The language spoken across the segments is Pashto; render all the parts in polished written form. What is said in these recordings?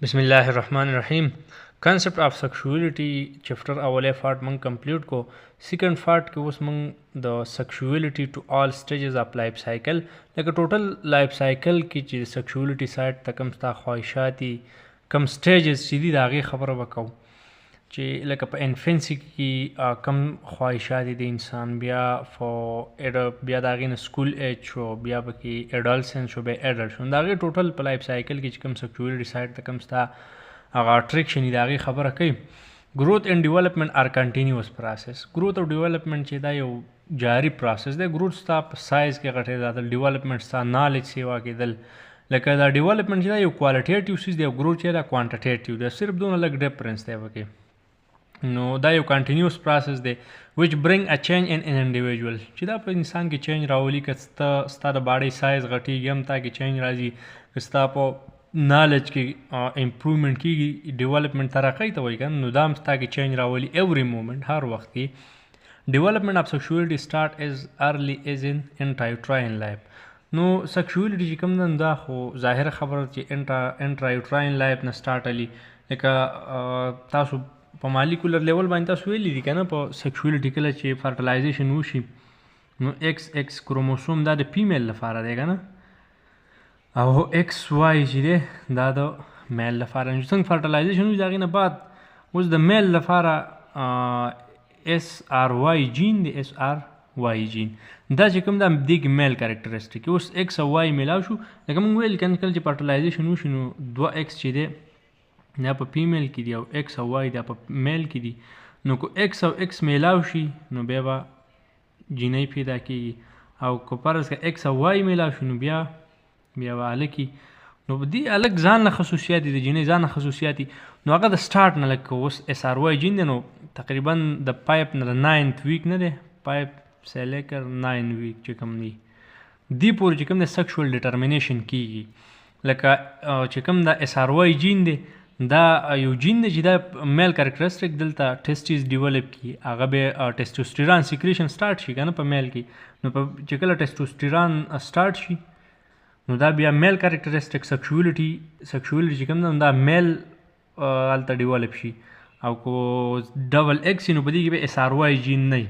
بسم الله الرحمن الرحیم. کنسپټ اف سیکشوالټي چپټر اوله پارت مونږ کمپلیټ کو. سیکنډ پارت کې اوس مونږ د سیکشوالټي ټو آل سټیجز اف لایف سایکل لکه ټوټل لایف سایکل کې چې سیکشوالټي سایت ته کوم ستا خواهشاتي کم سټیجز چې دي د هغې خبره وکړو چې لکه په انفنسي کې کم خواهشات د انسان، بیا بیا د هغې نه سکول ایج شو، بیا پکې اډالسنس شو، بیا اډلټ شو. د هغې ټوټل په لایف سایکل کې چې کوم سیکشوالټي سایډ ته کوم ستا هغه اټریکشن د هغې خبره کوي. گروتھ اینڈ ډیولپمنٹ آر کنټینیوس پروسس. گروتھ او ډیولپمنٹ چې دا یو جاری پروسس دی. گروتھ ستا په سایز کې غټېدل، ډیولپمنٹ ستا نالج سیوا کېدل. لکه دا ډیولپمنٹ چې دا یو کوالټیټیو څیز دی او گروتھ چې دا کوانټیټیټیو دی. صرف دونه لږ ډفرنس دی پکې. نو دا یو کنټینیوس پروسس دی وچ برنګ ا چینج ان ان انډیویژوال چې دا په انسان کې چینج راولي. که ستا د باډۍ سایز غټېږي هم تا کې چینج راځي، که ستا په نالج کې امپروومنټ کېږي، ډیولپمنٹ ترقۍ ته وایي که نو دا هم ستا کې چینج راولي ایوری مومنټ هر وخت کې. ډیولپمنٹ اف سیکشوالټي سټارټ ایز ارلی ایز ان انټرایوټراین لایف. نو سیکشوالټي چې کوم ده دا خو ظاهره خبره چې انټرایوټراین لایف نه سټارټ علي. لکه تاسو په مالیکولر لیول باندې تاسو ویلي دي که نه په سیکشوالټي کله چې فرټیلایزیشن وشي نو ایکس کروموسوم دا د فیمیل لپاره دی که نه، او ایکس وای چې دی دا د میل لپاره. څنګه فرټیلایزیشن وشي د هغې نه بعد اوس د میل لپاره اس آر وای جین دی، اس آر وای جین دا چې کوم دا دې کې میل کریکټرسټیک. اوس ایکس او وای میلاو شو. لکه موږ ویل کله چې فرټیلایزیشن وشي نو دوه ایکس چې دی دا په فیمیل کې دي او ایکس او وای دا په میل کې دي. نو که ایکس او ایکس میلاو شي نو بیا به جینۍ پیدا کېږي، او که فرض که ایکس او وای میلاو شي نو بیا به هلکي. نو دې هلک ځان نه خصوصیات دي، د جینۍ ځان نه خصوصیات دي. نو هغه د سټارټ نه لکه اوس اس آر وای جین دی نو تقریبا د پایپ نه د 9th ویک نه دی، پایپ سیلیکر 9 ویک چې کوم دی دې پورې چې کوم د سیکشوال ډیټرمینیشن کېږي. لکه چې کوم د اس آر وای جین دی دا یو جین دی چې دا میل کریکټرسټیک دلته ټیسټیز ډیولپ کړي، هغه به ټیسټوسټیران سیکریشن سټارټ شي که نه په میل کې. نو چې کله ټیسټوسټیران سټارټ شي نو دا بیا میل کریکټرسټیک سیکشوالټي چې کوم ده دا میل هلته ډیولپ شي. او که ډبل ایکس نو په دې کې به اس آر وای جین نه وي،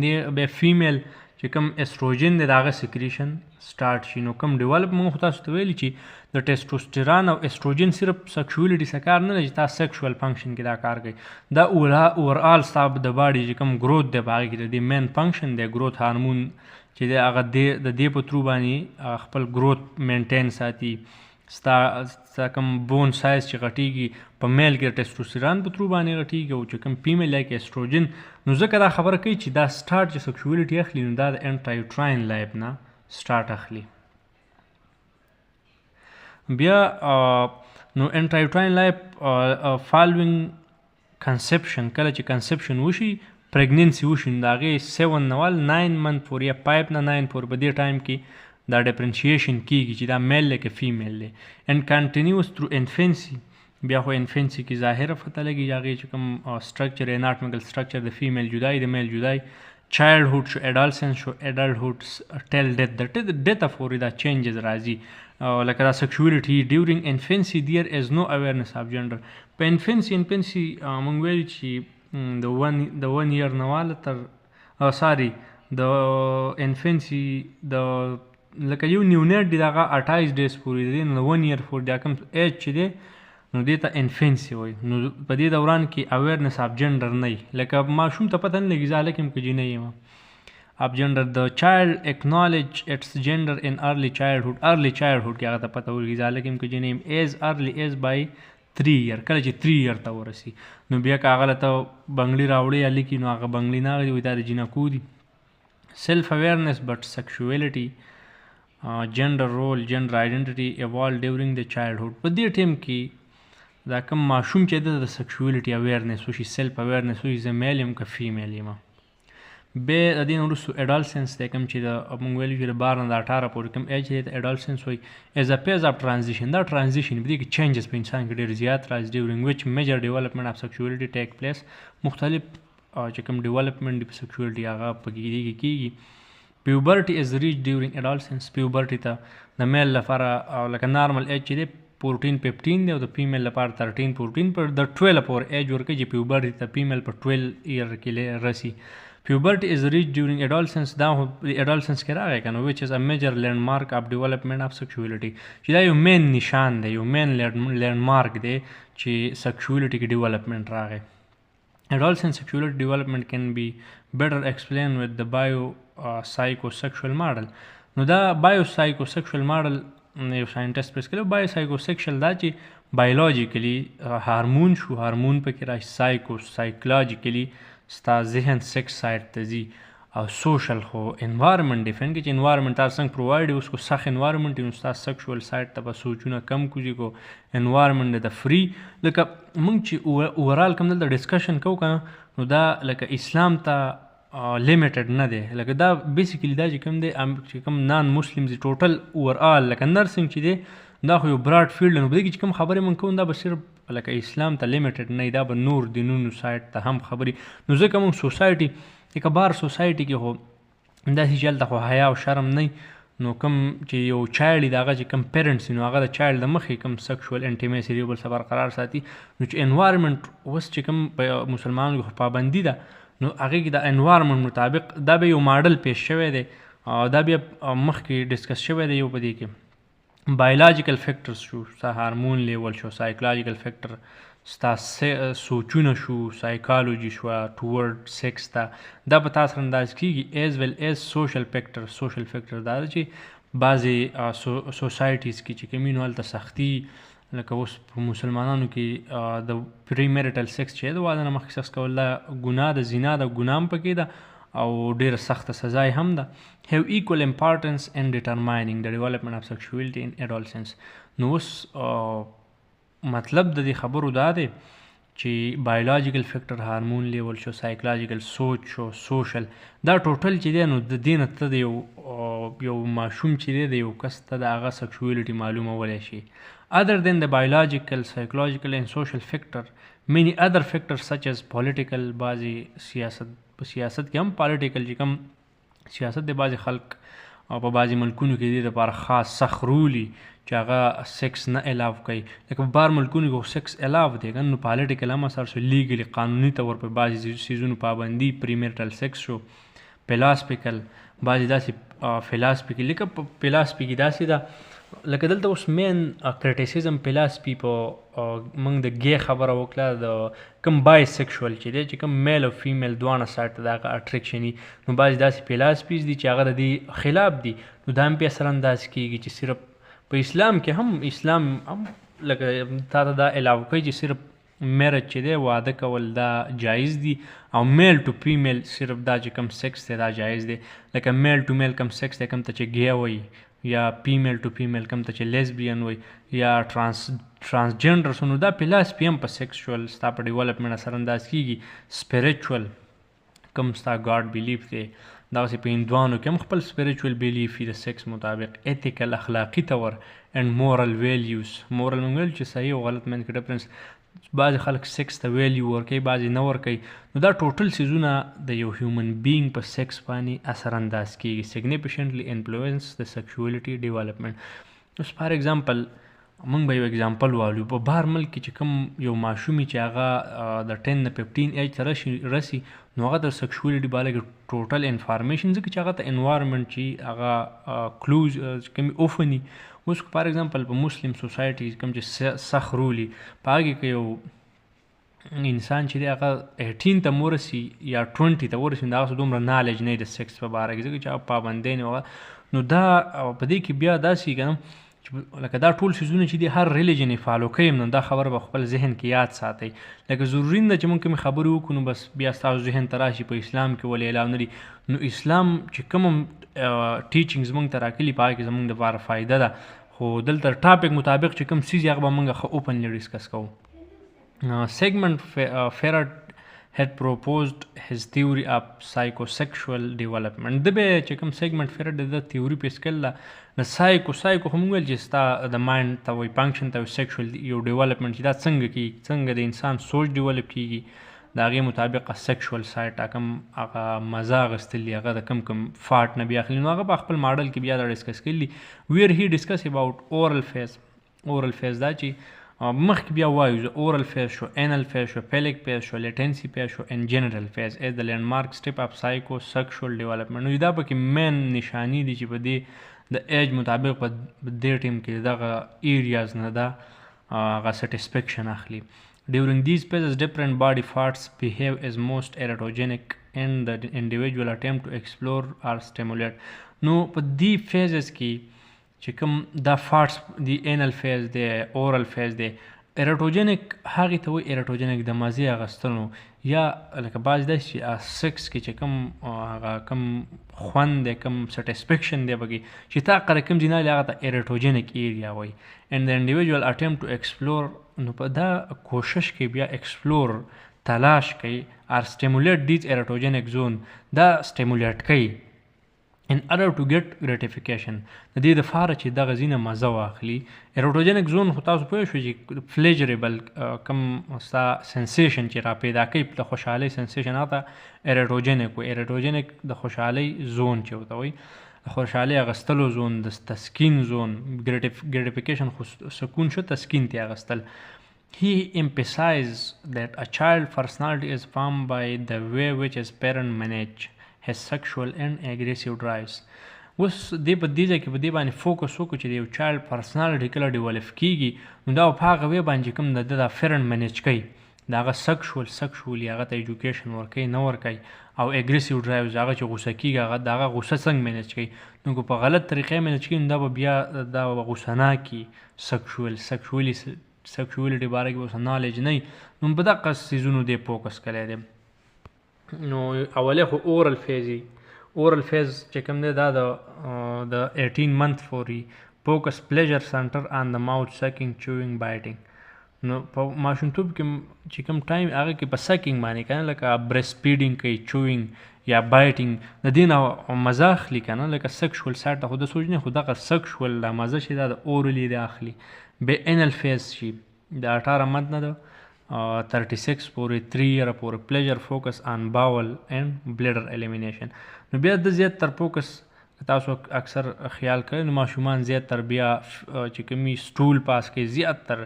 دې بیا فیمیل چې کوم استروجن دی د هغه سیکریشن سټارټ شي. نو کوم ډیولپ موږ خو تاسو ته ویلي چې د ټیسټوسټیران او استروجن صرف سیکشوالټي څه کار نه دی چې تاسو سیکشوال فنکشن کې دا کار کوي. دا اوورآل ستا د باډي چې کوم گروث دی په هغې کې د دې مین فنکشن دی گروث هارمون چې دی هغه د دې په ترو باندې خپل گروث مینټین ساتي. ستا کوم بون سایز چې غټېږي په میل کې ټیسټوسټیران په ترو باندې غټېږي، او چې کوم فیمیل یا کې استروجن. نو ځکه دا خبره کوي چې دا سټارټ چې سیکشوالټي اخلي نو دا د انټرایوټراین لایف نه سټارټ اخلي. بیا نو انټرایوټراین لایف فالوینګ کنسپشن، کله چې کنسپشن وشي پریګننسي وشي نو د هغې 7 نه ول 9 منت پورې یا 5 نه 9 پورې په دې ټایم کې دا ډیفرنشیشن کېږي چې دا میل دی که فیمیل دی. اینډ کنټینیوس تھرو انفنسي. بیا خو انفنسي کې ظاهره پته لګي هغې چې کوم سټرکچر اناټمیکل سټرکچر د فیمیل جدای د میل جدای. چایلډهوډ شو، اډالسنس شو، اډلټهوډ ټیل ډیث، د ډیث پورې دا چینجز راځي. لکه دا سیکشوالټي ډیورنګ انفنسي دیر از نو اویرنس اف جنډر. په انفنسي موږ ویلي چې د 1 year نه واله تر ساري د انفنسي د لکه یو نیونیټ دی دغه 28 ډیز پورې دی نو 1 year پورې دا کوم ایج چې دی نو دې ته انفنسي وایي. نو په دې دوران کې اویرنس اف جنډر نه وي. لکه ماشوم ته پته نه لګي زه هلک یم که جینۍ یم. اف جنډر د چایلډ اکنالج اټس جنډر ان ارلی چایلډهوډ کې هغه ته پته ولګي زه هلک یم که جینۍ یم. ایز ارلی ایز بای 3 year، کله چې 3 year ته ورسي نو بیا که هغه ته بنګړي راوړي یا لیکي نو هغه بنګړي نه اغلي وایي دا د جینکو دي. سیلف اویرنس بٹ سیکشوالټي جنډر رول جنډر آیډنټیټي ایوالو ډیورنګ د چایلډهوډ. په دې ټیم کې دا کوم ماشوم چې د سیکشوالټي اویرنس وشي، سیلف اویرنس وشي زه میل یم که فیمیل یم. بیا د دې نه وروستو اډالسنس دی کوم چې د موږ ویلي چې د 12 نه د 18 پورې کوم ایج دی د اډالسنس وایي. ایز ا پیز اف ټرانزیشن، دا ټرانزیشن په دې کې چینجز په انسان کې ډېر زیات راځي. ډیورنګ وچ میجر ډیولپمنټ اف سیکشوالټي ټیک پلیس. مختلف چې کوم ډیولپمنټ دی په سیکشوالټي هغه په کې کېږي. Puberty is reached during adolescence. Puberty ته د میل لپاره لکه نارمل ایج چې دی 14 15 دی او د فیمیل لپاره 13 14 پر د 12 پور ایج ورکوي چې پیوبرټي ته فیمیل په 12 ایئر کې رسی. Puberty is reached during adolescence. دا adolescence کې راغی کنه which is a major landmark of development of sexuality. چې دا یو مین نشان دی، یو مین landmark دی چې sexuality کې development راغی. Adolescent sexuality development can be better explained with the biopsychosexual model. نو دا biopsychosexual model یو ساینټیست پیش کړی. biopsychosexual دا چې بایولوژیکلی هارمون شو، هارمون پکې راشي، سایکولوژیکلی ستا ذهن سیکس سایډ ته ځي، او سوشل خو انوایرمنټ ډیفرنٹ کې چې انوایرمنټ تاسو څنګه پرووایډ اوس کو سخت انوایرمنټ نو ستا سیکشوال سایډ ته به سوچونه کم کوي کو انوایرمنټ د فری. لکه موږ چې اورال کوم دلته ډسکشن کوو کنه نو دا لکه اسلام ته لیمیټډ نه دی. لکه دا بیسیکلی دا چې کوم دی چې کوم نان مسلمز ټوټل اورال لکه نرسنګ چې دی دا خو یو براډ فیلډ نو بده کې کوم خبرې مونږ کوو دا به صرف لکه اسلام ته لیمیټډ نه، دا به نور دینونو سایډ ته هم خبرې. نو ځکه مونږ سوسایټي یک بار سوسایټي کې خو داسې چې هلته خو حیا او شرم نه، نو کوم چې یو چایلډ د هغه چې کوم پیرنټس نو هغه د چایلډ د مخې کوم سیکشوال انټیمیسي دی بل څه برقرار ساتي. نو چې انوایرمنټ اوس چې کوم په مسلمانانو کې پابندي ده نو هغې کې د انوایرمنټ مطابق دا به یو ماډل پیش شوی دی، دا بیا مخکې ډسکس شوی دی. یو په دې کې بایولوژیکل فیکټرز شو، ستا هارمون لیول شو، سایکولوژیکل فیکټر ستا سوچونه شو، سایکالوجي شوه ټورډ سیکس ته، دا په تاسو انداز کېږي. ایز ویل ایز سوشل فیکټر. سوشل فیکټر دا ده چې بعضې سوسایټیز کې چې کوم نو هلته سختي لکه اوس په مسلمانانو کې د پری میریټل سیکس چې د واده نه مخکې سیکس کول دا ګناه د زنا د ګناه هم پکې ده او ډېره سخته سزا یې هم ده. have equal importance in determining the development of sexuality in adolescence. نو اوس مطلب د دې خبرو دا دی چې بایولوژیکل فیکټر هارمون لیول شو، سایکولوژیکل سوچ شو، سوشل، دا ټوټل چې دی نو د دې نه ته د یو ماشوم چې دی د یو کس ته د هغه سیکشوالټي معلومولی شي. other than the biological, psychological and social factor, many other factors such as political، بعضې سیاست په سیاست کې هم پالیټیکل چې کوم سیاست د بعضې خلق او په بعضې ملکونو کې دې لپاره خاص سخت رولي چې هغه سیکس نه الاو کوي. لکه په بار ملکونو کې سیکس الاو دی که نو پالیټیکل هم اثر شو، لیګلي قانوني طور په بعضې څیزونو پابندي، پریمیرټل سیکس شو، فلاسفیکل بعضې داسې فلاسفي لکه په فلاسفي کې داسې ده لکه دلته اوس مین کریټیسیزم فلاسفي په موږ د ګې خبره وکړه د کوم بای سیکشوال چې دی چې کوم میل او فیمیل دواړه سایډ ته د هغه اټریکشن وي. نو بعضې داسې فلاسفیز دي چې هغه د دې خلاف دي. نو دا هم پې اثر انداز کېږي چې صرف په اسلام کې هم اسلام هم لکه تا ته دا الاو کوي چې صرف میرج چې دی واده کول دا جایز دي او میل ټو فیمیل صرف دا چې کوم سیکس دی دا جایز دی. لکه میل ټو میل کوم سیکس دی کوم ته چې ګی وایي یا فیمیل ټو فیمیل کوم ته چې لیزبین وایي یا ټرانسجنډرس، نو دا فلاسفي هم په سیکسوال ستا په ډیولپمنټ اثر انداز کېږي. سپریچول کوم ستا ګاډ بیلیف دی داسې په هندوانو کې هم خپل سپریچول بیلیف وي د سیکس مطابق. ایتیکل اخلاقي طور اینډ مورل ویلیوز. مورل مونږ ویل چې صحیح او غلط منځ کې ډفرنس. بعضې خلک سیکس ته ویلیو ورکوي، بعضې نه ورکوي. نو دا ټوټل څیزونه د یو هیومن بینګ په سیکس باندې اثر انداز کېږي. سیګنیفیشنټلی انفلوئنس د سیکشوالټي ډیولپمنټ. اوس فار ایگزامپل موږ به یو اگزامپل والو په بهر ملک کې چې کوم یو ماشوم چې هغه د 10 نه 15 ایج ته رسي نو هغه د سیکشوالټي باندې ټوټل انفارمیشن ځکه چې هغه ته انوایرمنټ چې هغه کلوز کومې اوفني. اوس فار ایگزامپل په مسلم سوسایټي کوم چې سخت رولي په هغې کې یو انسان چې دی هغه 18 ته ورسي یا 20 ته ورسي نو هغه دومره نالج نه د سیکس په باره کې ځکه چې هغه پابندۍ نه وه. نو دا په دې کې بیا داسې که نه لکه دا ټول څیزونه چې دي هر ریلیجن یې فالو کوي نو دا خبره به خپل ذهن کې یاد ساتئ. لکه ضروري نه چې موږ کومې خبرې وکړو نو بس بیا ستاسو ذهن ته راشي په اسلام کې ولې الاو نه دي. نو اسلام چې کوم ټیچنګز موږ ته راکلي په هغه کې زموږ دپاره فایده ده، خو دلته ټاپک مطابق چې کوم څیز هغه به موږ ښه اوپنلی ډسکس کوو. سیګمنټ فیرډ had proposed his theory of psychosexual development. د به چې کوم سیګمنټ فیرډ د تیوري پیش کړله د سایکو هم ویل چې ستا د مایند ته وایي فنکشن ته سیکشوال یو ډیولپمنټ چې دا څنګه کېږي، څنګه د انسان سوچ ډیولپ کېږي، د هغې مطابق سیکشوال سایټ کوم هغه مزه اخیستل دي هغه د کوم فارټ نه بیا اخلي. نو هغه په خپل ماډل کې بیا دا ډسکس کړي ویر هی ډسکس اباؤټ اورل فیز اورل فیز دا چې مخکې بیا وایو زه اورل فیز شو انل فیز شو پیلیک فیز شو لیټنسي فیز شو ان جنرال فیز از د لینډمارک سټیپ اف سایکو سیکشوال ډیولپمنټ. نو دا پکې مین نشانی دي چې په دې د ایج مطابق په دې ټیم کې دغه ایریاز نه دا هغه سټسفیکشن اخلي. During these phases different body parts behave as most eretogenic in the individual attempt to explore or stimulate. نو په دې فیزز کې چې کوم دا فارټس دی انل فیز دی اورل فیز دی ایرټوجنک هغې ته وایي ایرټوجنک د مزې اخیستلو یا لکه بعض داسې چې سکس کې چې کوم هغه کوم خوند دی کوم سټسفیکشن دی پکې چې تا قره کوم ځای نه هغه ته ایرټوجنک ایریا وایي. and the individual attempt to explore نو په دا کوشش کې بیا ایکسپلور تلاش کوي or stimulate these eretogenic zone دا stimulate کوي in order to get gratification د دې دپاره چې دغه ځینه مزه واخلي. ایروټوجنک زون خو تاسو پوه شو چې پلیجریبل کم ستا سنسیشن چې را پیدا کوي د خوشحالۍ سنسیشن هغه ته ایروټوجنک وایي. ایروټوجنک د خوشحالۍ زون چې ورته وایي د خوشحالۍ اخیستلو زون د تسکین زون ګریټیفیکیشن خو سکون شو تسکین تی اخیستل. He emphasized that a child personality is formed by the way which his parent manage his sexual and aggressive drives. اوس دې په دې ځای کې په دې باندې فوکس وکړو چې د یو چایلډ پرسنالټي کله ډیولپ کېږي نو دا په هغه وی باندې کوم د دا فرند منیج کوي د هغه سیکشولي هغه ته ایجوکیشن ورکوي نه ورکوي او اګریسیو ډرایوز هغه چې غوسه کېږي هغه د هغه غوسه څنګه منیج کوي. نو که په غلط طریقې منیج کوي نو دا به بیا دا غوسه ناکي سیکشولیټي باره کې اوس نالج نه وي نو په دغه څیزونو دې فوکس کړی دی. نو اولی خو اورل فیز اورل فیز چې کوم دی دا د 18 month پورې فوکس پلیجر سنټر آن د ماوث سکینګ چوینګ بایټینګ. نو په ماشومتوب کې چې کوم ټایم هغه کې په سکینګ باندې که نه لکه برست فیډینګ کوي چوینګ یا بایټینګ د دې نه مزه اخلي که نه لکه سیکشول سایډ ته خو د سوچ نه خو دغه سیکشول دا مزه چې دا د اورلي دی اخلي. بې انل فیز شي د 18 month نه ده 36 پورې 3 year پورې پلیجر فوکس آن باول اینڈ بلیډر الیمینیشن. نو بیا د زیات تر فوکس تاسو اکثر خیال کړئ نو ماشومان زیات تر بیا چې کومي سټول پاس کوي زیات تر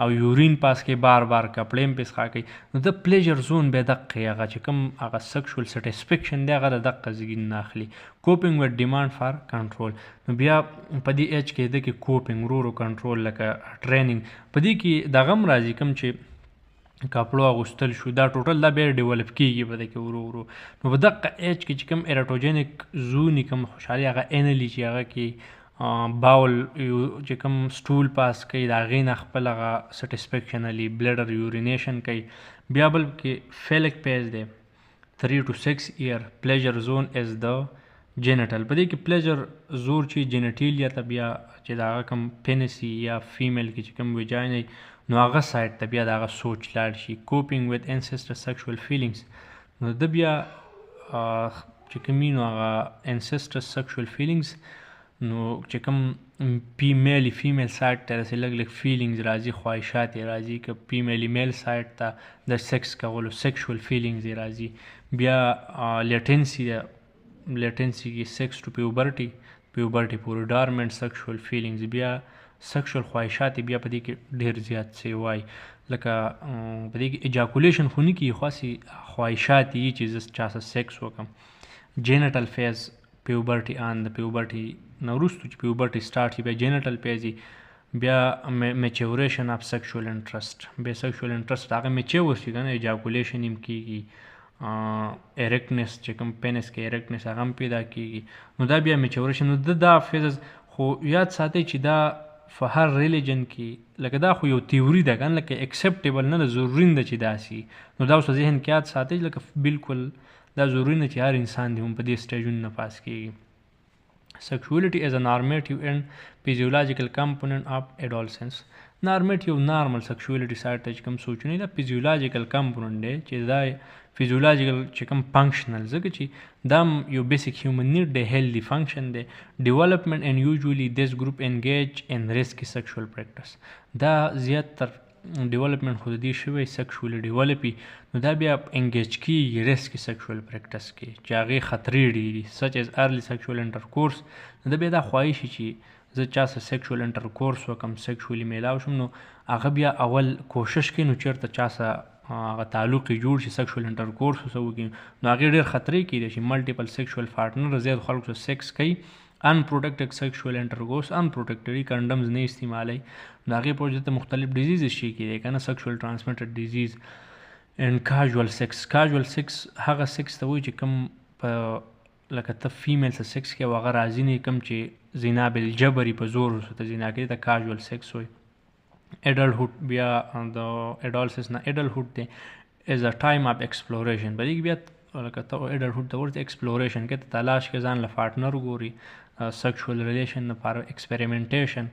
او یورین پاس کوي بار بار کپړې هم پیسخا کوي نو د پلیجر زون بیا دقه هغه چې کوم هغه سیکشول سټسفیکشن دی هغه د دقه ځای نه اخلي. کوپینګ وت ډیمانډ فار کنټرول. نو بیا په دې ایج کې د کې کوپینګ ورو کنټرول لکه ټریننګ په دې کې دغه هم راځي کوم چې کپړو اغوستل شو دا ټوټل دا بیا ډیولپ کېږي په دې کې ورو ورو. نو په دقه ایج کې چې کوم ایرټوجنک زونی کوم خوشحالي هغه انلی چې هغه کې باول چې کوم سټول پاس کوي د هغې نه خپل هغه سټسفیکشنلی بلیډر یورینیشن کوي. بیا بل کې فیلک پیز دی 3 to 6 year پلیجر زون از د جینټل. په دې کې پلیجر زور چې جینټیلیا ته بیا چې د هغه کوم پینسي یا فیمیل کې چې کوم ویجاین نو هغه سایډ ته بیا د هغه سوچ لاړ شي. کوپینګ وت انسیسټر سیکشوال فیلینګس نو د بیا چې کوم نو هغه انسیسټر سیکشوال فیلینګس نو چې کوم فیمیل سایډ ته داسې لږ لږ فیلینګز راځي خواهشات یې راځي که فیمیل میل سایډ ته د سیکس کولو سیکشوال فیلینګز یې راځي. بیا لیټنسي کې سیکس ټو پیوبرټي پورې ډارمنټ سیکشوال فیلینګز بیا سیکشوال خواهشات بیا په دې کې ډېر زیات څه وایي لکه په دې کې ایجاکولیشن خو نه کېږي خاصې خواهشات یي چې زه چا سره سیکس وکړم. جینټل فیز پیوبرټي آن د پیوبرټي نه وروستو چې پیوبرټي سټارټ شي بیا جینټل فیز بیا میچوریشن اف سیکشوال انټرسټ بیا سیکشوال انټرسټ هغه میچور شي که نه ایجاکولیشن هم کېږي ایرکټنس چې کوم پینس کې ایرکټنس هغه هم پیدا کېږي. نو دا بیا میچوریشن نو دا فیزز خو یاد ساتئ چې دا په هر ریلیجن کې لکه دا خو یو تیوري ده کنه لکه اکسپټیبل نه ده ضروري نه ده چې داسې نو دا اوس ذهن کې یاد ساتئ لکه بالکل دا ضروري نه چې هر انسان دی هم په دې سټیجونو نه پاس کېږي. Sexuality is a normative and physiological component of adolescence. نارمیټیو نارمل سیکشوالټي سایډ ته چې کوم سوچونه دا فیزیولوژیکل کمپوننټ دی چې دا فیزیولوژیکل چې کوم فنکشنل ځکه چې دا یو بیسیک هیومن نیډ دی هیلدي فنکشن دی ډیولپمنټ اینڈ یوزولی دیس ګروپ انګیج ان ریسکی سیکشوال پریکټس. دا زیات تر ډیولپمنټ خو د دې شوی سیکشوالي ډیولپي نو دا بیا انګیج کېږي ریسکی سیکشوال پریکټس کې چې هغې خطرې ډېري سچ ایز ارلی سیکشوال انټرکورس نو دا بیا دا خواهش چې زه چا سره سیکشوال انټرکورس وکم سیکشولی میلاو شم نو هغه بیا اول کوشش کوي نو چېرته چا سره هغه تعلق یې جوړ شي سیکشوال انټرکورس ورسره وکړي نو هغې ډېر خطرې کیدای شي ملټیپل سیکشوال پارټنر زیات خلکو سره سیکس کوي unprotected sexual intercourse unprotected کنډمز نه استعمالوي نو هغې په وجه ته مختلف ډیزیزز شي کیدای که نه سیکشوال ټرانسمیټډ ډیزیز اینډ کاژوال سیکس هغه سیکس ته وایي چې کوم په لکه ته فیمیل سره سیکس کوي او هغه راضي نه کوم چې زنا بالجبري په زور ورته زنا کوي ته کاژوال سیکس وایي ایډلټهوډ بیا د ایډالسس نه ایډلټهوډ دی از ا ټایم اف ایکسپلوریشن په دې کې بیا لکه ته ایډلټهوډ ته ورته ایکسپلوریشن کې ته تلاش کې ځان له پارټنر ګوري سیکشوال ریلیشن لپاره ایکسپریمنټیشن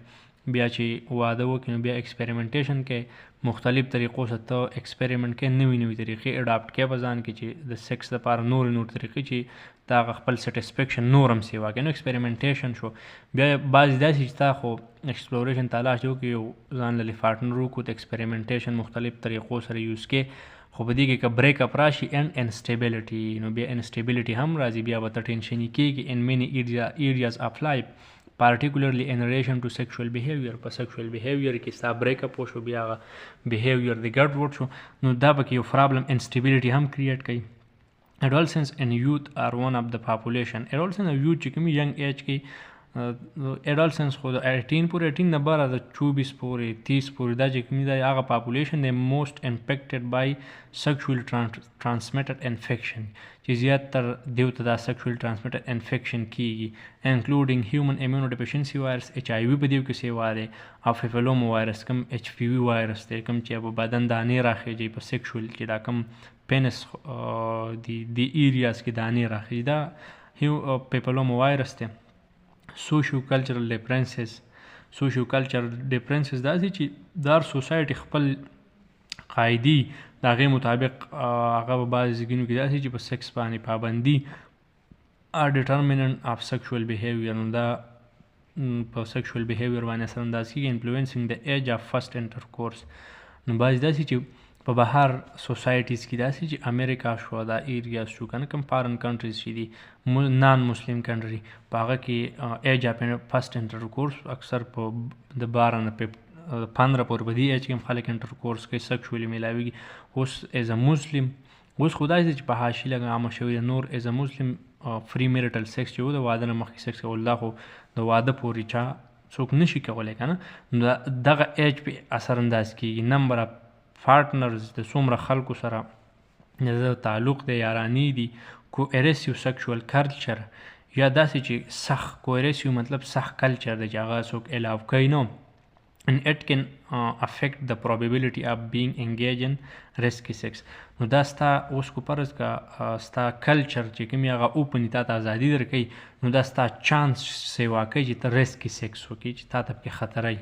بیا چې واده وکړي نو بیا ایکسپریمنټیشن کې مختلف طریقو سره ته ایکسپریمنټ کې نوې طریقې اډاپټ کې په ځان کې چې د سیکس لپاره نور طریقې چې تا خپل سټسفیکشن نور هم سیوا کوي نو ایکسپریمنټیشن شو بیا بعضې داسې چې تا خو ایکسپلوریشن تلاش وکړي یو ځان له پارټنر وکړو ته ایکسپریمنټیشن مختلف طریقو سره یوز کې خو په دې کې که بریک اپ راشي اینډ انسټیبلټي نو بیا انسټیبلټي هم راځي بیا به ته ټینشني کېږي ان مینی ایریاز اف لایف particularly in relation to sexual behavior په sexual behavior کې ستا بریک اپ وشو بیا هغه behavior د ګډ وډ شو نو دا پکې یو پرابلم انسټیبلټي هم کریټ کوي adolescents and youth are one of the population adolescents او youth چې کوم ینګ ایج کې adolescents خو د 18 پورې 18 نه بره د 24 پورې 30 پورې دا چې کوم دی هغه population دی most impacted by sexual transmitted infection چې زیاتر دیو ته دا sexual transmitted infection کیږي including human immunodeficiency virus HIV په دیو کې سیوا دی او papilloma virus کوم HPV virus دی کوم چې په بدن دانې راخېږي په sexual کې دا کوم penis دی areas کې دانې راخېږي دا papilloma virus دی سوشیو کلچرل ډیفرنسز دا دي چې دار سوسایټي خپل قاعدي د هغې مطابق هغه په بعضې ځایونو کې داسې چې په سیکس باندې پابندي are determinant of sexual behavior نو دا په sexual behavior باندې اثر انداز کېږي influencing the age of first intercourse نو بعضې داسې چې په بهر سوسایټیز کې داسې چې امریکا شو دا ایریاز شو که نه کوم فارن کنټریز چې دي نان مسلم کنټري په هغه کې ایج اف فرسټ انټرکورس اکثر په د 12 نه 15 پورې په دې ایج کې هم خلک انټرکورس کوي سیکشولی میلاویږي اوس ایز ا مسلم اوس خدای چې په حاشیه لږ عامه شوی نور ایز ا مسلم فری میریټل سیکس چې و د واده نه مخکې سیکس کول دا خو د واده پورې چا څوک نشي کولی که نه نو دغه ایج په اثر انداز کېږي نمبر اف پارټنرز د څومره خلکو سره د تعلق دی یارانې دي کوئریسیو سیکشوال کلچر یا داسې چې سخت کوئریسیو مطلب سخت کلچر دی چې هغه څوک الاو کوي نو and it can affect the probability of being engaged in risky sex نو دا ستا اوس کو پرز کا ستا کلچر چې کوم هغه اوپن تا ته ازادي درکوي نو دا ستا چانس سیوا کوي چې ته ریسکی سیکس وکړي چې تا ته پکې خطر وي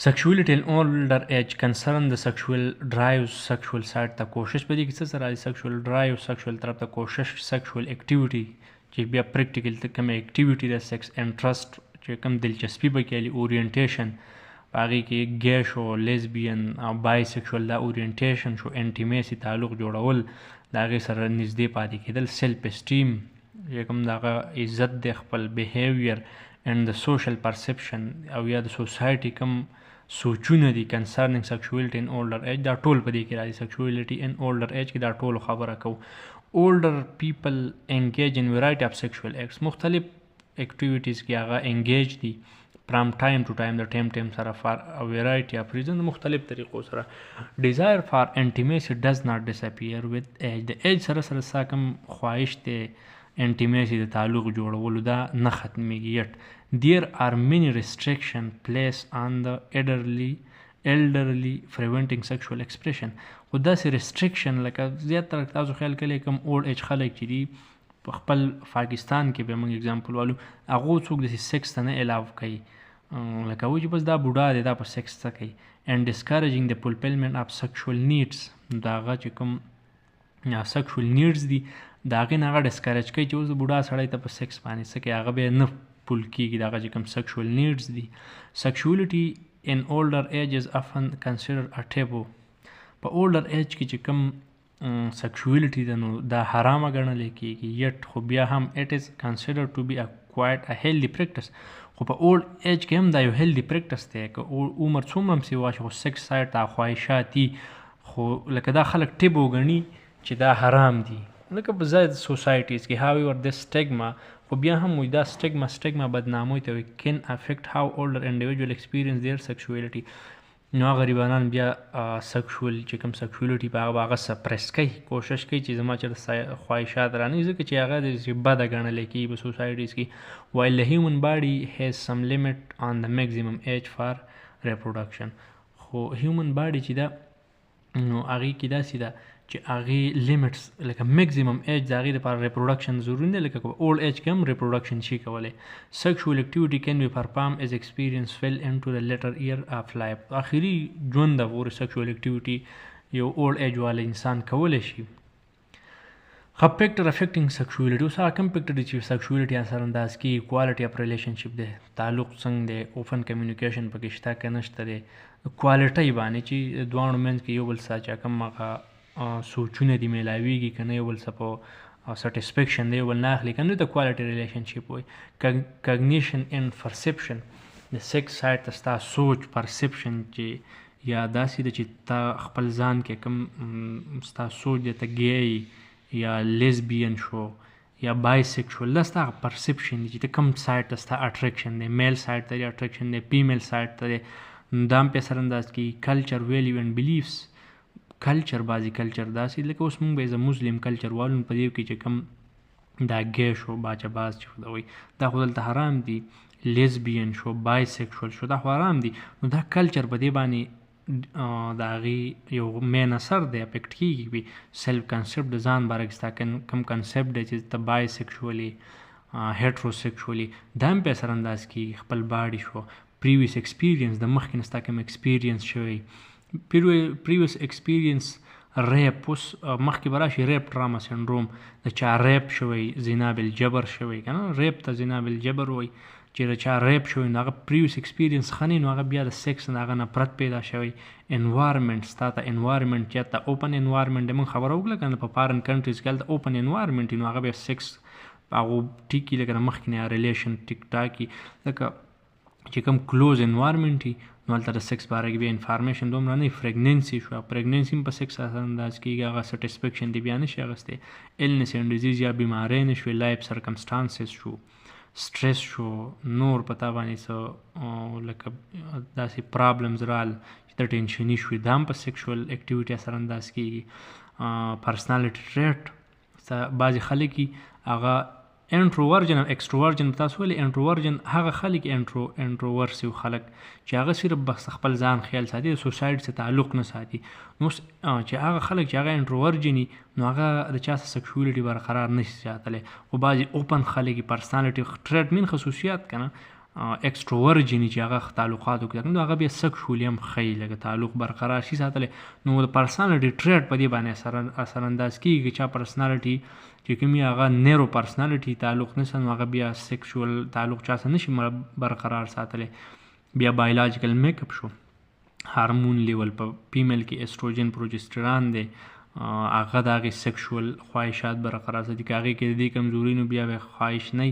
Sexuality in older age concern the sexual drives sexual side ته کوشش په دې کې څه سره راځي sexual drive sexual طرف ته کوشش sexual activity چې بیا practical ته کوم activity د sex interest چې کوم دلچسپي پکې لري اورینټیشن په هغې کې ګی شو لیزبین او بایسیکشوال دا اورینټیشن شو انټیمیسي تعلق جوړول د هغې سره نږدې پاتې کېدل سیلف اسټیم چې کوم د هغه عزت دی خپل بیهیویر and the social perception او یا د سوسایټي کوم سوچونه دي concerning sexuality in older age دا ټول په دې کې راځي sexuality in older age کې دا ټول خبره کوو older people engage in variety of sexual acts مختلف activities کې هغه engage دي from time to time د ټیم سره for a variety of reasons مختلف طریقو سره desire for intimacy does not disappear with age د age سره سره سا کوم خواهش دی انټیمیسي د تعلق جوړولو دا نه ختمېږي یټ there are many restrictions placed on the elderly preventing sexual expression خو داسې restriction لکه زیاتره تاسو خیال کولی کوم اولډ ایج خلک چې دي په خپل پاکستان کې به موږ اگزامپل والو هغه څوک داسې سیکس ته نه الاو کوي لکه وایي چې بس دا بوډا دی دا په سیکس ته کوي and discouraging the fulfillment of sexual needs دا هغه چې کوم sexual needs دي د هغې نه هغه ډسکریج کوي چې اوس د بوډا سړی ته په سیکس باندې څه کوي هغه بیا نه پول کېږي د هغه چې کوم سیکشوال نیډز دي سیکشوالټي ان اولډر ایج از افن کنسیډر ا ټیبو په اولډر ایج کې چې کوم سیکشوالټي ده نو دا حرامه ګڼلی کېږي یټ خو بیا هم اټ از کنسیډر ټو بی ا کوایټ ا هیلدي پریکټس خو په اولډ ایج کې هم دا یو هیلدي پریکټس دی که عمر څومره هم سیوا شي خو سیکس سایډ ته خواهشات دي خو لکه دا خلک ټیب وګڼي چې دا حرام دي لکه په ځای سوسایټیز کې هاویور د سټیګما خو بیا هم وایي دا سټیګما بدناموي ته وایي کین افیکټ هاو اولډر انډیویجول ایکسپیرینس دیر سیکشویلټي نو هغه غریبانان بیا سیکشوال چې کوم سیکشویلټي په هغه سپریس کوي کوشش کوي چې زما چېرته خواهشات رانه ځکه چې هغه د بده ګڼلی کېږي په سوسایټیز کې وایل د هیومن باډي هیز سم لیمټ آن د میکزیمم ایج فار ریپروډکشن خو هیومن باډي چې ده نو هغې کې داسې ده چې هغې لیمټس لکه میکزیمم ایج د هغې دپاره ریپروډکشن ضروري دی لکه په اولډ ایج کې هم ریپروډکشن شي کولی سیکشوال اکټیویټي کین بی پرفارم از ایکسپیرینس فیل ان ټو د لیټر ایئر آف لایف آخري ژوند د پورې سیکشوال اکټیویټي یو اولډ ایج والا انسان کولی شي ښه فیکټر افیکټینګ سیکشویلټي اوس هغه کوم فیکټر دي چې سیکشویلټي اثر انداز کېږي کوالټي اف ریلیشنشپ دی تعلق څنګه دی اوپن کمیونیکیشن پکې شته که نشته دی کوالټۍ باندې چې دواړو منځ کې یو بل سره چې کوم هغه سوچونه دي میلاویږي که نه یو بل څه په سټسفیکشن دی یو بل نه اخلي که نه د کوالټي ریلیشنشپ وایي کګنیشن اینډ پرسپشن د سیکس سایډ ته ستا سوچ پرسپشن چې یا داسې ده چې تا خپل ځان کې کوم ستا سوچ دی ته ګی یا لیزبین شو یا بای سیکشوال دا ستا هغه پرسپشن دی چې ته کوم سایډ ته ستا اټریکشن دی میل سایډ ته دی اټریکشن دی فیمیل سایډ ته دی دا هم پې اثر انداز کېږي کلچر ویلیو اینډ بلیفس کلچر بعضې کلچر داسې لکه اوس مونږ به یې مسلم کلچر والو په دې کې چې کوم دا ګی شو باچه باز چې دا وایي دا خو دلته حرام دي لیزبین شو بای سیکشوال شو دا خو حرام دي نو دا کلچر په دې باندې د هغې یو مین اثر دی افیکټ کېږي وي سیلف کنسپټ د ځان باره کې ستا کوم کنسپټ دی چې ته بای سیکشولي هیټرو سیکشولي دا هم پې اثر انداز کېږي خپل باډي شو پریویس ایکسپیرینس د مخکې نه ستا کوم ایکسپیرینس شوی پریویس ایکسپیرینس ریپ اوس مخکې به راشي ریپ ټراما سنډروم د چا ریپ شوی زنا بالجبر شوی که نه ریپ ته زنا بالجبر وایي چې د چا ریپ شوی نو هغه پریویس ایکسپیرینس ښه نه نو هغه بیا د سیکس نه هغه نفرت پیدا شوی انوایرمنټ ستا ته انوایرمنټ چې هلته اوپن انوایرمنټ دی موږ خبره وکړه که نه په فارن کنټریز کې هلته اوپن انوایرمنټ وي نو هغه بیا سیکس هغو ټیک کي لکه د مخکې نه ریلیشن ټیک ټاک وي لکه چې کوم کلوز انوایرمنټ وي نو هلته د سیکس باره کې بیا انفارمیشن دومره نه وي پریګنینسي شوه پریګنینسي هم په سیکس اثر انداز کېږي هغه سټسفیکشن دی بیا نشي اخیستی النس اینډ ډیزیز یا بیماری نه شوې لایف سرکمسټانسز شو سټریس شو نور په تا باندې څه لکه داسې پرابلمز رال چې ته ټینشني شوې دا هم په سیکشوال اکټیویټي اثر انداز کېږي پرسنالټي ټریټ بعضې خلک هغه انټروورجن او ایکسټروورجن تاسو ولې انټروورجن هغه خلک انټروورسیو خلک چې هغه صرف بس خپل ځان خیال ساتي د سوسایټي سره تعلق نه ساتي نو چې هغه خلک چې هغه انټروورجن نو هغه د چا سره سیکشوالټي برقرار نشي ساتلی خو بعضې اوپن خلک پرسنالټي ټریټ مین خصوصیات که نه ایکسټروورجن چې هغه تعلقاتو کې نو هغه بیا سیکشوالي هم ښیي لکه تعلق برقرار شي ساتلی نو د پرسنالټي ټریټ په دې باندې اثر انداز کېږي چې چا پرسنالټي چې کوم هغه نیرو پرسنالټي تعلق نشته نو هغه بیا سیکشوال تعلق چا سره نشي برقرار ساتلی بیا بایولوژیکل میک اپ شو هارمون لیول په فیمیل کې ایسټروجن پروجستران دی هغه د هغې سیکشوال خواهشات برقرار ساتي که هغې کې د دې کمزوري نو بیا به خواهش نه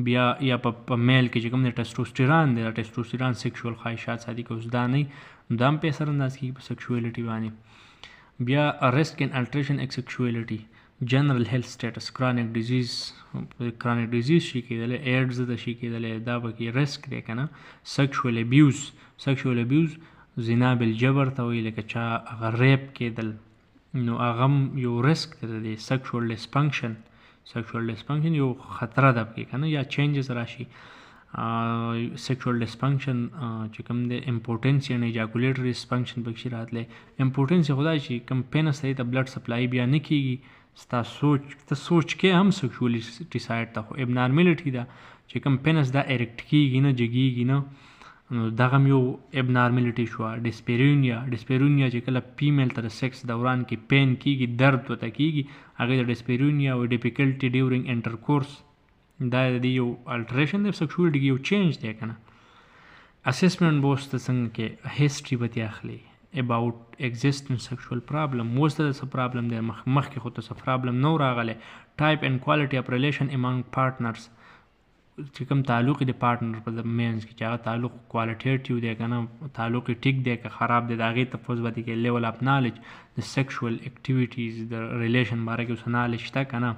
بیا یا په میل کې چې کوم دی ټسټوسټیران دی دا ټسټوسټیران سیکشوال خواهشات ساتي که اوس دا نه نو دا هم په اثر انداز کېږي په سیکشوالټي باندې بیا ریسک ان الټریشن ایک سیکشوالټي جنرل هیلث سټیټس کرانیک ډیزیز شي کېدلی ایډز د شي کېدلی دا پکې رسک دی که نه سیکشوال ابیوز زنا بالجبر ته وایي لکه چا هغه ریپ کېدل نو هغه هم یو رسک دی د سیکشوال ډسفنکشن یو خطره ده پکې که نه یا چینجز راشي سیکشوال ډسفنکشن چې کوم دی امپورټنسي اینډ ایجاکولیټري ډسفنکشن پکې راتلی امپورټنسي خو دا چې کوم پینس ته د بلډ سپلای بیا نه کېږي ستا سوچ کې هم سیکشوالټي سایډ ته خو ابنارملټي ده چې کوم پینس دا ایرکټ کېږي نه جګېږي نه نو دغه هم یو ابنارملټي شوه ډسپیرونیا چې کله فیمیل ته د سیکس دوران کې پین کېږي درد ورته کېږي هغې د ډسپیرونیا او ډیفیکلټي ډیورنګ انټرکورس دا د دې یو الټریشن دی سیکشوالټي کې یو چینج دی که نه اسسمنټ به اوس ته څنګه کې هسټري به ترې اخلي about existing sexual problem اوس ته څه پرابلم دی مخکې خو ته څه پرابلم نه و راغلی type and quality of relation among partners چې کوم تعلق د پارټنر په مینس کې چې هغه تعلق کوالټیټیو دی که نه تعلق یې ټیک دی که خراب دی د هغې تپوس به دی کې لیول اف نالج د سیکشوال اکټیویټیز د ریلیشن باره کې اوس نالج شته که نه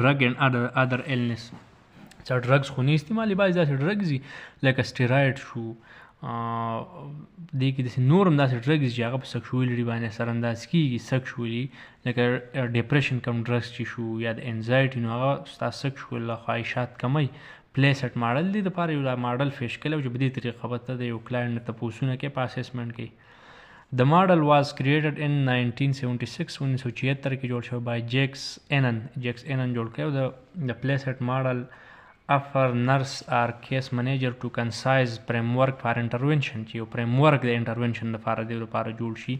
ډرګ اینډ ادر ایلنس څه ډرګز خو نه استعمالي بعضې داسې ډرګز دي لکه سټیرایډ شو دې کې داسې نور هم داسې ډرګز چې هغه په سیکشوالټي باندې اثرانداز کېږي سیکشولي لکه ډپریشن کم ډرګز چې شو یا د انزایټي نو هغه ستا سیکشوال خواهشات کمی پلی سیټ ماډل دی دپاره یو دا ماډل فیش کړی او چې په دې طریقه به ته د یو کلاینټ نه تپوسونه کوې په اسسمنټ کې د ماډل واز کریټډ ان 1976 1976 کې جوړ شوی بای جیکس اینن جوړ کړی او د پلی سیټ ماډل offer nurse or case manager to concise framework for intervention چې یو framework د intervention لپاره دی لپاره جوړ شي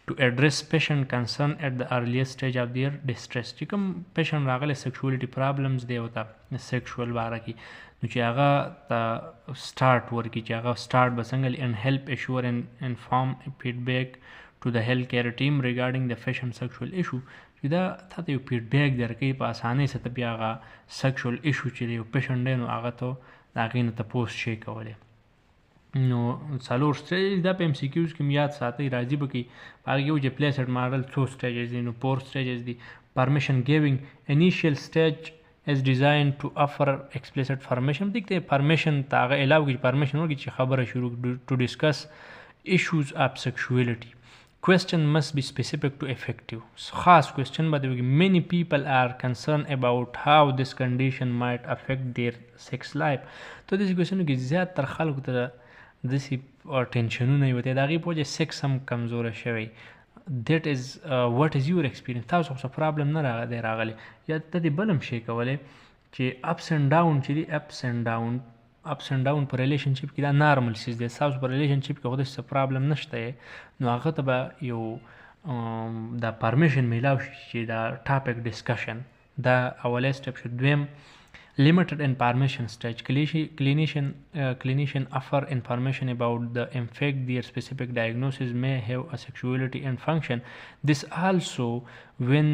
to address patient concern at the earliest stage of their distress چې کوم patient راغلی sexuality problems دی ورته sexual باره کې نو چې هغه ته start ورکړي چې هغه start به څنګه and help assure and inform feedback to the healthcare team regarding the patient sexual issue چې دا تا ته یو فیډبیک درکوي په اسانۍ سره ته بیا هغه سیکشوال ایشو چې دی یو پیشنټ دی نو هغه ته د هغې نه تپوس شي کولی نو څلور سټیجز دا په ایم سی کیوز کې یاد ساتئ راځي به کوي په هغې کې و چې پلی سیټ ماډل څو سټیجز دي نو 4 سټیجز دي پرمیشن ګیوینګ انیشیل سټیج is designed to offer explicit permission دې پرمیشن ته هغه الاو کړي پرمیشن ورکړي چې خبره شروع to discuss issues of sexuality question must be specific to effective خاص question به دی many people are concerned about how this condition might affect their sex life ته داسې کوېسچنو کې زیات تر خلکو ته داسې ټینشنونه یې وتی د هغې په وجه سیکس هم کمزوره شوی that is what is your experience تاسو خو څه پرابلم نه دی راغلی یا ته دې بل هم شی کولی چې اپس اینډ ډاون چې دي اپس اینډ ډاون په ریلیشنشپ کې دا نارمل چیز دی تاسو په ریلیشنشپ کې خو داسې څه پرابلم نشته نو هغه ته به یو دا پرمیشن میلاو شي چې دا ټاپک ډسکشن دا اولی سټپ شو دویم limited information stage clinician offer information about the infect their specific diagnosis may have a sexuality and function this also when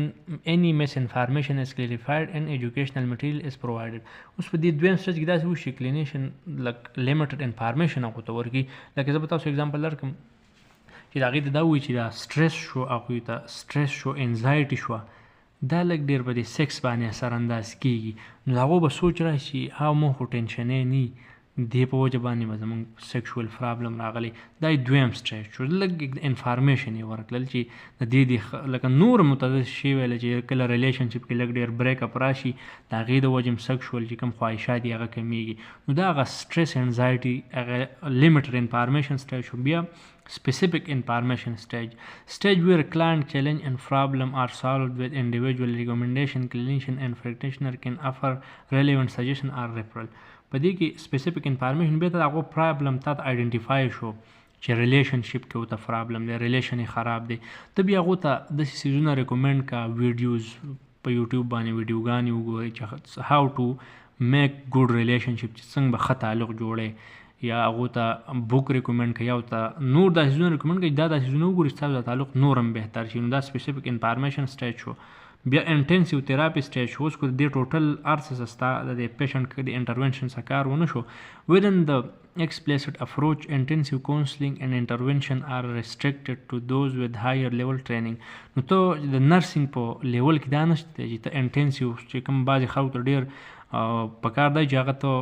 any misinformation is clarified and educational material is provided اوس په دې دویم سټیج کې داسې وشي کلینیشن لک limited information هغو ته ورکړي لکه زه به تاسو اګزامپل درکړم چې د هغې ته دا ووایي چې دا سټرس شو هغوی ته سټرس شو انزایټي شوه دا لږ ډېر به د سیکس باندې اثرانداز کېږي نو هغو به سوچ راشي ها مونږ خو ټینشنې نه دې په وجه باندې به زموږ سیکشوال پرابلم راغلی دا یې دویم سټیج شو لږ انفارمیشن یې ورکړل چې د دې لکه نور متعدد شی ویل چې کله ریلیشنشپ کې لږ ډېر بریک اپ راشي د هغې د وجې هم سیکشوال چې کوم خواهشات دي هغه کمیږي نو دا هغه سټرس انزایټي هغه لیمیټډ انفارمیشن سټیج شو بیا specific information stage where client challenge and problem are solved with individual recommendation clinician and practitioner can offer relevant suggestion or referral په دې کې specific information به ته هغه problem تا ته identify شو چې ریلیشنشپ کې ورته پرابلم دی ریلیشن یې خراب دی ته بیا هغو ته داسې څیزونه ریکومنډ کا ویډیوز په یوټیوب باندې ویډیوګانې وګورئ چې how to make good relationship چې څنګه به ښه تعلق جوړی یا هغو ته بک ریکومنډ کوي یا ورته نور دا څیزونه ریکومنډ کوي دا څیزونه وګوري چې ستاسو د تعلق نور هم بهتر شي نو دا سپیسیفک انفارمیشن سټیج شو بیا انټینسیو تھراپي سټیج شو اوس که د دې ټوټل ارڅ ستا د پیشنټ د انټرونشن څخه کار ونه شو within the explicit approach intensive counseling and intervention are restricted to those with higher level training نو ته د نرسنګ په لیول کې دا نشته چې ته انټینسیو چې کوم بعضې خلکو ته ډېر پکار دی چې هغه ته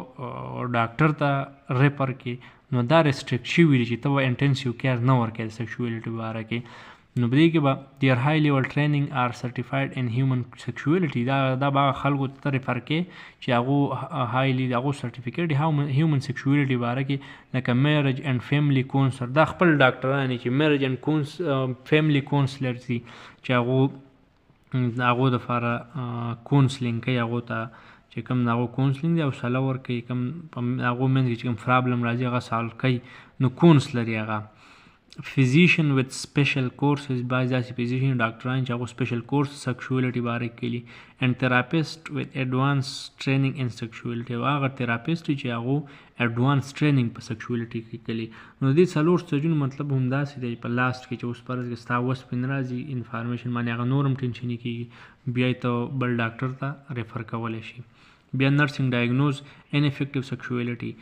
ډاکټر ته ریفر کړي نو دا ریسټرکټ شوي دي چې ته به انټینسیو کیر نه ورکوې د سیکشوالټي باره کې نو په دې کې به دیئر های لیول ټریننګ آر سرټیفاید ان هیومن سیکشوالټي دا به هغه خلکو ته ریفر کړي چې هغو هایلی د هغو سرټیفیکیټ هیومن سیکشوالټي باره کې لکه میرج اینډ فیملی کونسلر دا خپل ډاکټران چې میرج اینډ فیملی کونسلر دي چې هغو دپاره کونسلینګ کوي هغو ته چې کوم د هغو کونسلینګ دی او سلا ورکوي کوم په هغو منځ کې چې کوم پرابلم راځي هغه سالو کوي نو کونسلر یې هغه physician with special courses بعض داسې فزیشین ډاکټران چې هغو سپیشل کورس سیکشوالټي باره کې کلي and therapist with advanced training in sexuality او هغه تھراپیسټ چې هغو advanced training په سیکشوالټي کې کلي نو د دې څلور سټیجونو مطلب هم داسې دی په لاست کې چې اوس فرض کې ستا وس پې نه راځي انفارمیشن باندې هغه نور هم ټینشني کېږي بیا یې ته بل ډاکټر ته ریفر کولی شي بیا نرسنګ ډایګنوز ان افیکټیو سیکشوالټي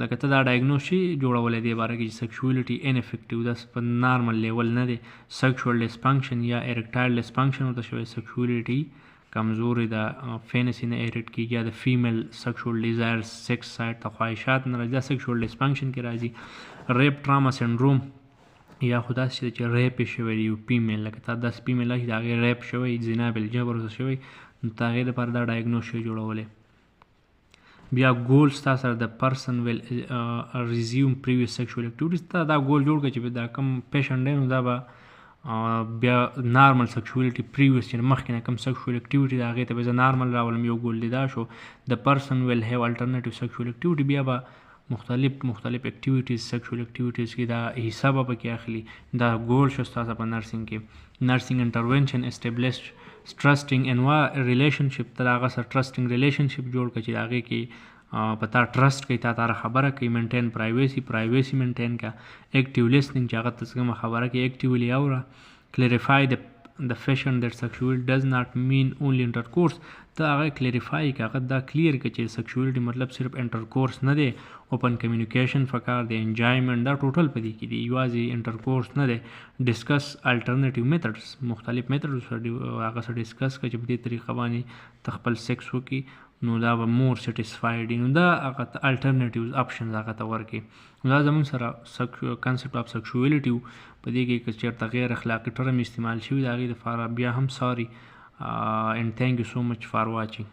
لکه ته دا ډایګنوز شي جوړولی دی باره کې چې سیکشوالټي ان افیکټیو داس په نارمل لیول نه دی سیکشوال ډسفنکشن یا اریکټایل ډسفنکشن ورته شوی سیکشوالټي کمزوري ده فینسي نه ایریټ کېږي یا د فیمیل سیکشوال ډیزایر سیکس سایډ ته خواهشات نه راځي دا سیکشوال ډسفنکشن کې راځي ریپ ټراما سنډروم یا خو داسې چې ریپ یې شوی دی یو فیمیل لکه تا داسې فیمیل راشي د هغې ریپ شوی زنا بالجبر ورته شوی نو د هغې دپاره دا ډایګنوز شوی جوړولی بیا ګول ستا سره د پرسن ویل ریزیوم پریویس سیکشوال اکټیویټیز تا دا ګول جوړ کړه چې دا کم پیشنټ دی نو دا به بیا نارمل سیکشوالټي پریویس چې مخکې نه کوم سیکشوال اکټیویټي د هغې ته به زه نارمل راولم یو ګول دی دا شو د پرسن ویل هیو الټرنیټیو سیکشوال اکټیویټي بیا به مختلف اکټیویټیز سیکشوال اکټیویټیز کې دا حصه به پکې اخلي دا ګول شو ستاسو په نرسنګ کې نرسنګ انټرونشن اسټیبلش ټرسټینګ ان ریلیشنشپ ته هغه سره ټرسټینګ ریلیشنشپ جوړ کړه چې د هغې کې په تا ټرسټ کوي تا تاره خبره کوي مینټین پرایویسي مینټین کا اکټیو لیسننګ چې هغه ته څه کومه خبره کوي اکټیولی اوره کلیریفای د فیشن دیٹ سیکشوالټي ډز ناٹ مین اونلی انټرکورس ته هغه کلیریفای کا هغه دا کلیر کړي چې سیکشوالټي مطلب صرف انټرکورس نه دی اوپن کمیونیکیشن پکار دی انجوایمنټ دا ټوټل په دې کې دی یوازې انټرکورس نه دی ډسکس الټرنیټیو میتھډز مختلف میتھډز هغه سره ډسکس کړي چې په دې طریقه باندې ته خپل سیکس وکړي نو دا به مور سیټسفاید نو دا هغه الټرنیټیوز اپشنز هغه ته ورکړي نو دا زموږ سره کنسپټ اف سیکشوالټي په دې کې که چېرته غیر اخلاقي ټرم استعمال شوي د هغې دپاره بیا هم ساري and thank you so much for watching.